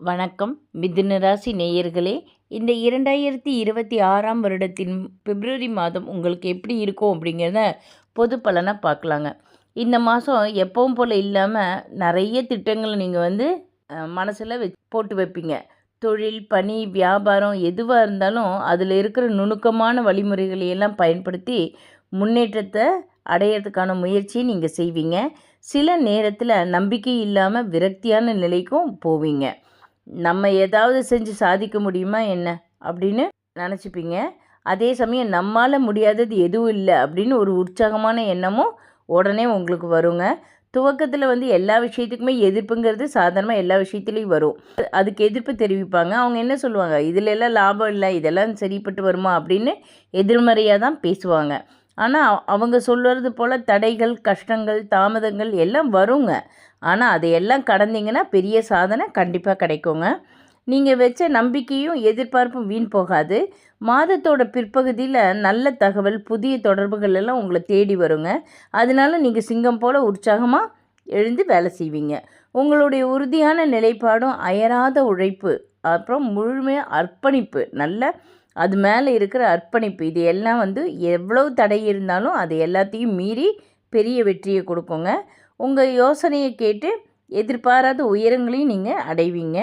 வணக்கம் மிதுன ராசி நேயர்களே. இந்த 2026ஆம் வருடத்தின் பிப்ரவரி மாதம் உங்களுக்கு எப்படி இருக்கும் அப்படிங்கிறத பொது பலனை பார்க்கலாங்க. இந்த மாதம் எப்பவும் போல் இல்லாமல் நிறைய திட்டங்களை நீங்கள் மனசில் போட்டு வைப்பீங்க. தொழில், பணி, வியாபாரம் எதுவாக இருந்தாலும் அதில் இருக்கிற நுணுக்கமான வழிமுறைகளை எல்லாம் பயன்படுத்தி முன்னேற்றத்தை அடையிறதுக்கான முயற்சியை நீங்கள் செய்வீங்க. சில நேரத்தில் நம்பிக்கை இல்லாமல் விரக்தியான நிலைக்கும் போவீங்க. நம்ம ஏதாவது செஞ்சு சாதிக்க முடியுமா என்ன அப்படின்னு நினச்சிப்பீங்க. அதே சமயம் நம்மால் முடியாதது எதுவும் இல்லை அப்படின்னு ஒரு உற்சாகமான எண்ணமும் உடனே உங்களுக்கு வருங்க. துவக்கத்தில் எல்லா விஷயத்துக்குமே எதிர்ப்புங்கிறது சாதாரணமாக எல்லா விஷயத்துலேயும் வரும். அதுக்கு எதிர்ப்பு தெரிவிப்பாங்க. அவங்க என்ன சொல்லுவாங்க, இதில் எல்லாம் லாபம் இல்லை, இதெல்லாம் சரிப்பட்டு வருமா அப்படின்னு எதிர்மறையாக தான் பேசுவாங்க. ஆனால் அவங்க சொல்கிறது போல் தடைகள், கஷ்டங்கள், தாமதங்கள் எல்லாம் வருங்க. ஆனால் அதையெல்லாம் கடந்தீங்கன்னா பெரிய சாதனை கண்டிப்பாக கிடைக்குங்க. நீங்கள் வச்ச நம்பிக்கையும் எதிர்பார்ப்பும் வீண் போகாது. மாதத்தோட பிற்பகுதியில் நல்ல தகவல், புதிய தொடர்புகள் எல்லாம் உங்களை தேடி வருங்க. அதனால நீங்கள் சிங்கம் போல் உற்சாகமாக எழுந்து வேலை செய்வீங்க. உங்களுடைய உறுதியான நிலைப்பாடும், அயராத உழைப்பு, அப்புறம் முழுமையாக அர்ப்பணிப்பு, நல்ல அது மேலே இருக்கிற அர்ப்பணிப்பு, இது எல்லாம் எவ்வளவு தடை இருந்தாலும் அது எல்லாத்தையும் மீறி பெரிய வெற்றியை கொடுக்குங்க. உங்கள் யோசனையை கேட்டு எதிர்பாராத உயரங்களையும் நீங்கள் அடைவீங்க.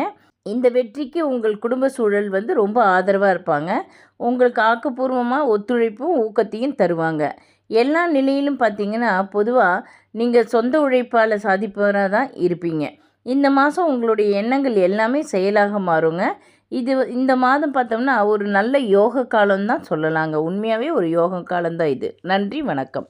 இந்த வெற்றிக்கு உங்கள் குடும்ப சூழல் ரொம்ப ஆதரவாக இருப்பாங்க. உங்களுக்கு ஆக்கப்பூர்வமாக ஒத்துழைப்பும் ஊக்கத்தையும் தருவாங்க. எல்லா நிலையிலும் பார்த்திங்கன்னா பொதுவாக நீங்கள் சொந்த உழைப்பால் சாதிப்பவராக தான் இருப்பீங்க. இந்த மாதம் உங்களுடைய எண்ணங்கள் எல்லாமே செயலாக மாறுங்க. இந்த மாதம் பார்த்தோம்னா ஒரு நல்ல யோக காலம்தான் சொல்லலாங்க. உண்மையாகவே ஒரு யோக காலம்தான் இது. நன்றி, வணக்கம்.